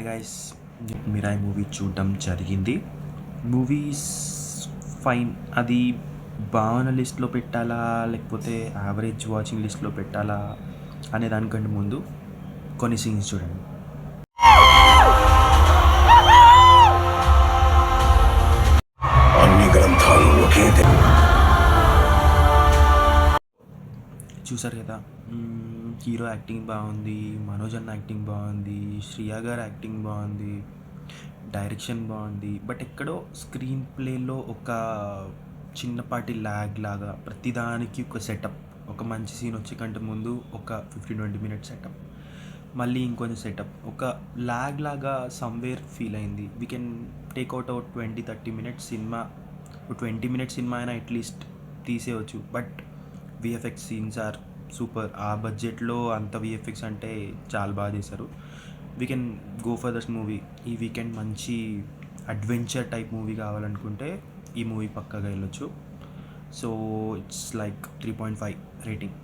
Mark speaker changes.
Speaker 1: Hi guys, Mirai movie చూడడం జరిగింది. Movies fine. అది భావన లిస్ట్లో పెట్టాలా లేకపోతే యావరేజ్ వాచింగ్ లిస్ట్లో పెట్టాలా అనే దానికంటే ముందు కొన్ని సీన్స్ చూడండి.
Speaker 2: అన్ని గ్రంథాలు ఒకే
Speaker 1: చూసారు కదా, హీరో యాక్టింగ్ బాగుంది, మనోజ్ అన్న యాక్టింగ్ బాగుంది, శ్రియా గారు యాక్టింగ్ బాగుంది, డైరెక్షన్ బాగుంది. బట్ ఎక్కడో స్క్రీన్ ప్లేలో ఒక చిన్నపాటి ల్యాగ్ లాగా, ప్రతిదానికి ఒక సెటప్, ఒక మంచి సీన్ వచ్చే కంటే ముందు ఒక 15-20 మినిట్స్ సెటప్, మళ్ళీ ఇంకొంచెం సెటప్, ఒక ల్యాగ్ లాగా సమ్వేర్ ఫీల్ అయింది. We can take out 20-30 minutes cinema, 20 minutes cinema అయినా అట్లీస్ట్ తీసేయవచ్చు. But VFX scenes are super. ఆ బడ్జెట్లో అంత విఎఫ్ఎక్స్ అంటే చాలా బాగా చేశారు. We can go for that movie. ఈ వీకెండ్ మంచి అడ్వెంచర్ టైప్ మూవీ కావాలనుకుంటే ఈ మూవీ పక్కాగా వెళ్ళొచ్చు. So it's like 3.5 rating.